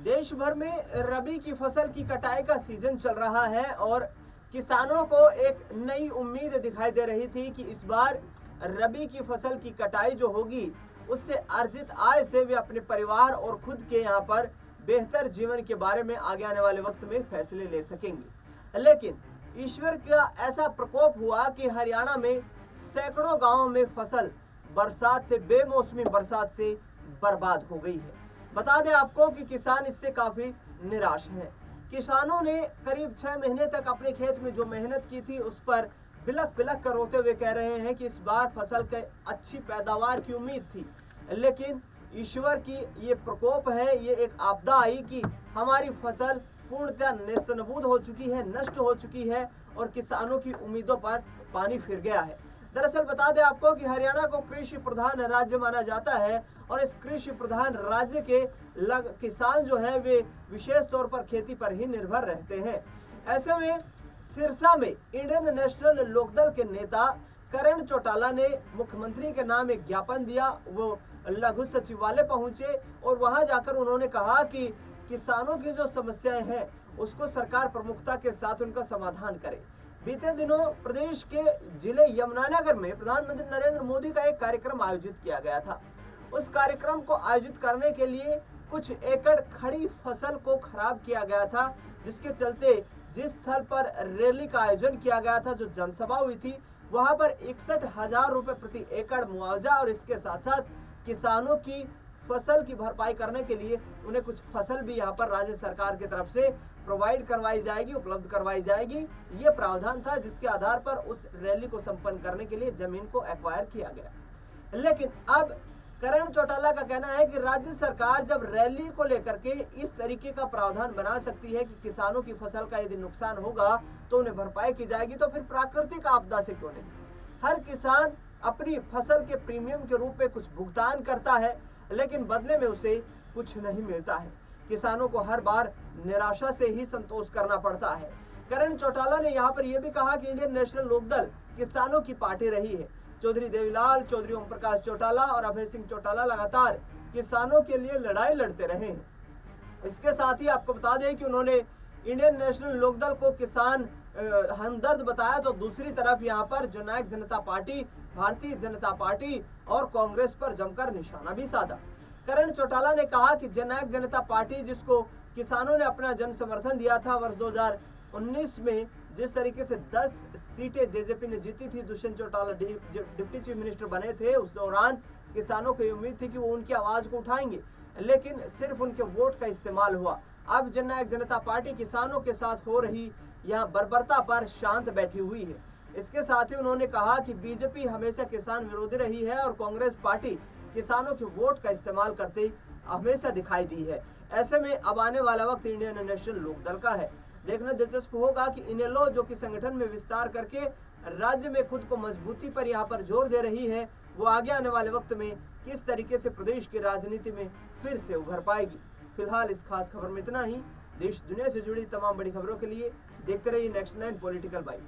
देश भर में रबी की फसल की कटाई का सीजन चल रहा है और किसानों को एक नई उम्मीद दिखाई दे रही थी कि इस बार रबी की फसल की कटाई जो होगी उससे अर्जित आय से वे अपने परिवार और खुद के यहाँ पर बेहतर जीवन के बारे में आगे आने वाले वक्त में फैसले ले सकेंगे। लेकिन ईश्वर का ऐसा प्रकोप हुआ कि हरियाणा में सैकड़ों गांवों में फसल बरसात से बेमौसमी बरसात से बर्बाद हो गई है। बता दें आपको कि किसान इससे काफी निराश हैं। किसानों ने करीब 6 महीने तक अपने खेत में जो मेहनत की थी उस पर बिलख बिलख कर रोते हुए कह रहे हैं कि इस बार फसल के अच्छी पैदावार की उम्मीद थी, लेकिन ईश्वर की ये प्रकोप है, ये एक आपदा आई कि हमारी फसल पूर्णतः नेस्तनाबूद हो चुकी है, नष्ट हो चुकी है और किसानों की उम्मीदों पर पानी फिर गया है। दरअसल बता दें आपको कि हरियाणा को कृषि प्रधान राज्य माना जाता है और इस कृषि प्रधान राज्य के किसान जो है वे विशेष तौर पर खेती पर ही निर्भर रहते हैं। ऐसे में सिरसा में इंडियन नेशनल लोकदल के नेता करण चौटाला ने मुख्यमंत्री के नाम एक ज्ञापन दिया। वो लघु सचिवालय पहुंचे और वहां जाकर उन्होंने कहा कि किसानों की जो समस्याएं हैं उसको सरकार प्रमुखता के साथ उनका समाधान करे। बीते दिनों प्रदेश के जिले यमुनानगर में प्रधानमंत्री नरेंद्र मोदी का एक कार्यक्रम आयोजित किया गया था। उस कार्यक्रम को आयोजित करने के लिए कुछ एकड़ खड़ी फसल को खराब किया गया था, जिसके चलते जिस स्थल पर रैली का आयोजन किया गया था, जो जनसभा हुई थी, वहां पर 61,000 रुपए प्रति एकड़ मुआवजा और इसके साथ साथ किसानों की फसल की भरपाई करने के लिए उन्हें कुछ फसल भी यहाँ पर राज्य सरकार की तरफ से प्रोवाइड करवाई जाएगी, उपलब्ध करवाई जाएगी। ये प्रावधान था जिसके आधार पर उस रैली को संपन्न करने के लिए जमीन को एक्वायर किया गया। लेकिन अब करण चौटाला का कहना है कि राज्य सरकार जब रैली को लेकर के इस तरीके का प्रावधान बना सकती है कि किसानों की फसल का यदि नुकसान होगा तो उन्हें भरपाई की जाएगी, तो फिर प्राकृतिक आपदा से क्यों नहीं? हर किसान अपनी फसल के प्रीमियम के रूप में कुछ भुगतान करता है, लेकिन बदले में उसे कुछ नहीं मिलता है। किसानों को हर बार निराशा से ही संतोष करना पड़ता है। करण चौटाला ने यहाँ पर यह भी कहा कि इंडियन नेशनल लोकदल किसानों की पार्टी रही है। चौधरी देवीलाल, चौधरी ओम प्रकाश चौटाला और अभय सिंह चौटाला लगातार किसानों के लिए लड़ाई लड़ते रहे हैं। इसके साथ ही आपको बता दें कि उन्होंने इंडियन नेशनल लोकदल को किसान हमदर्द बताया, तो दूसरी तरफ यहाँ पर जननायक जनता पार्टी, भारतीय जनता पार्टी और कांग्रेस पर जमकर निशाना भी साधा। करण चौटाला ने कहा कि जननायक जनता पार्टी, जिसको किसानों ने अपना जन समर्थन दिया था वर्ष 2019 में, जिस तरीके से 10 सीटें जेजेपी ने जीती थी, Dushyant Chautala deputy chief minister बने थे, उस दौरान किसानों को उम्मीद थी कि वो उनकी आवाज को उठाएंगे, लेकिन सिर्फ उनके वोट का इस्तेमाल हुआ। अब जननायक जनता पार्टी किसानों के साथ हो रही यहाँ बर्बरता पर शांत बैठी हुई है। इसके साथ ही उन्होंने कहा कि बीजेपी हमेशा किसान विरोधी रही है और कांग्रेस पार्टी किसानों के वोट का इस्तेमाल करते हमेशा दिखाई दी है। ऐसे में अब आने वाला वक्त इंडियन नेशनल लोकदल का है। देखना दिलचस्प होगा कि इनेलो, जो कि संगठन में विस्तार करके राज्य में खुद को मजबूती पर यहाँ पर जोर दे रही है, वो आगे आने वाले वक्त में किस तरीके से प्रदेश की राजनीति में फिर से उभर पाएगी। फिलहाल इस खास खबर में इतना ही। देश दुनिया से जुड़ी तमाम बड़ी खबरों के लिए देखते रहिए नेक्स्ट 9 पॉलिटिकल बाइट।